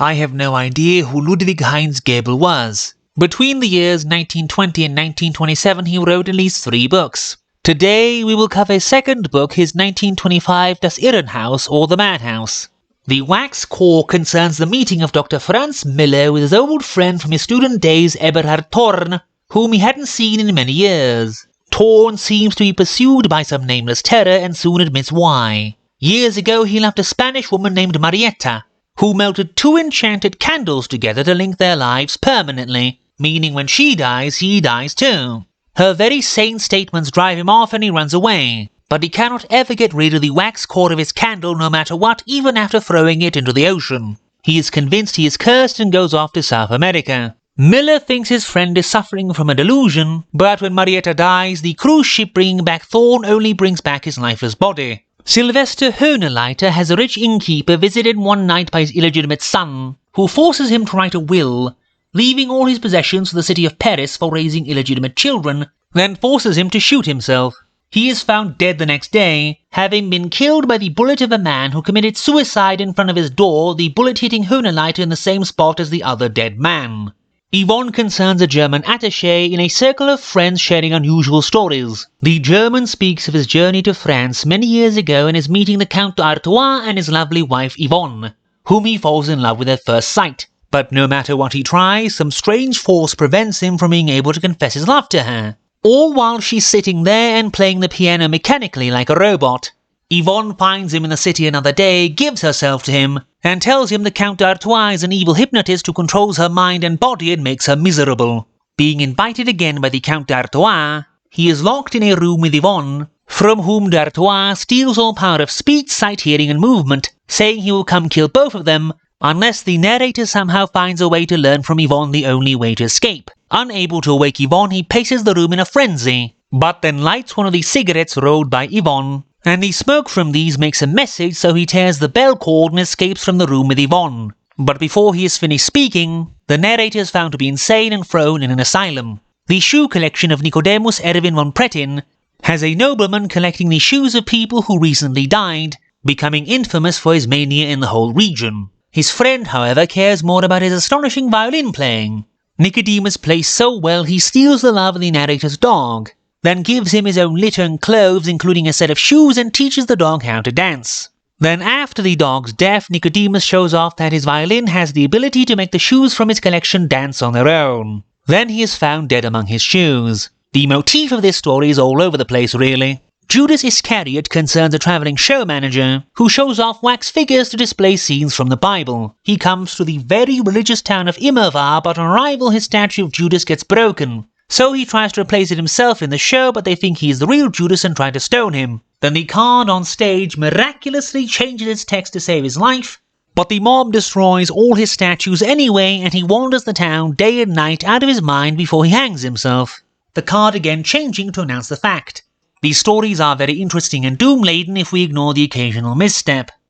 I have no idea who Ludwig Heinz Goebel was. Between the years 1920 and 1927 he wrote at least 3 books. Today we will cover his second book, his 1925 Das Irrenahus or the Madhouse. The wax core concerns the meeting of Dr. Franz Miller with his old friend from his student days Eberhard Thorn, whom he hadn't seen in many years. Thorn seems to be pursued by some nameless terror and soon admits why. Years ago he loved a Spanish woman named Marietta, who melted 2 enchanted candles together to link their lives permanently, meaning when she dies, he dies too. Her very sane statements drive him off and he runs away, but he cannot ever get rid of the wax core of his candle no matter what, even after throwing it into the ocean. He is convinced he is cursed and goes off to South America. Miller thinks his friend is suffering from a delusion, but when Marietta dies, the cruise ship bringing back Thorn only brings back his lifeless body. Sylvester Hohenleiter has a rich innkeeper visited one night by his illegitimate son, who forces him to write a will, leaving all his possessions to the city of Paris for raising illegitimate children, then forces him to shoot himself. He is found dead the next day, having been killed by the bullet of a man who committed suicide in front of his door, the bullet hitting Hohenleiter in the same spot as the other dead man. Yvonne concerns a German attaché in a circle of friends sharing unusual stories. The German speaks of his journey to France many years ago and is meeting the Count d'Artois and his lovely wife Yvonne, whom he falls in love with at first sight. But no matter what he tries, some strange force prevents him from being able to confess his love to her. All while she's sitting there and playing the piano mechanically like a robot. Yvonne finds him in the city another day, gives herself to him, and tells him the Count d'Artois is an evil hypnotist who controls her mind and body and makes her miserable. Being invited again by the Count d'Artois, he is locked in a room with Yvonne, from whom d'Artois steals all power of speech, sight, hearing and movement, saying he will come kill both of them, unless the narrator somehow finds a way to learn from Yvonne the only way to escape. Unable to awake Yvonne, he paces the room in a frenzy, but then lights one of the cigarettes rolled by Yvonne, and the smoke from these makes a message, so he tears the bell cord and escapes from the room with Yvonne. But before he is finished speaking, the narrator is found to be insane and thrown in an asylum. The shoe collection of Nicodemus Erwin von Prettin has a nobleman collecting the shoes of people who recently died, becoming infamous for his mania in the whole region. His friend, however, cares more about his astonishing violin playing. Nicodemus plays so well he steals the love of the narrator's dog, then gives him his own litter and clothes, including a set of shoes, and teaches the dog how to dance. Then after the dog's death, Nicodemus shows off that his violin has the ability to make the shoes from his collection dance on their own. Then he is found dead among his shoes. The motif of this story is all over the place, really. Judas Iscariot concerns a travelling show manager who shows off wax figures to display scenes from the Bible. He comes to the very religious town of Immerwahr, but on arrival his statue of Judas gets broken. So he tries to replace it himself in the show, but they think he is the real Judas and try to stone him. Then the card on stage miraculously changes its text to save his life, but the mob destroys all his statues anyway and he wanders the town day and night out of his mind before he hangs himself. The card again changing to announce the fact. These stories are very interesting and doom-laden if we ignore the occasional misstep.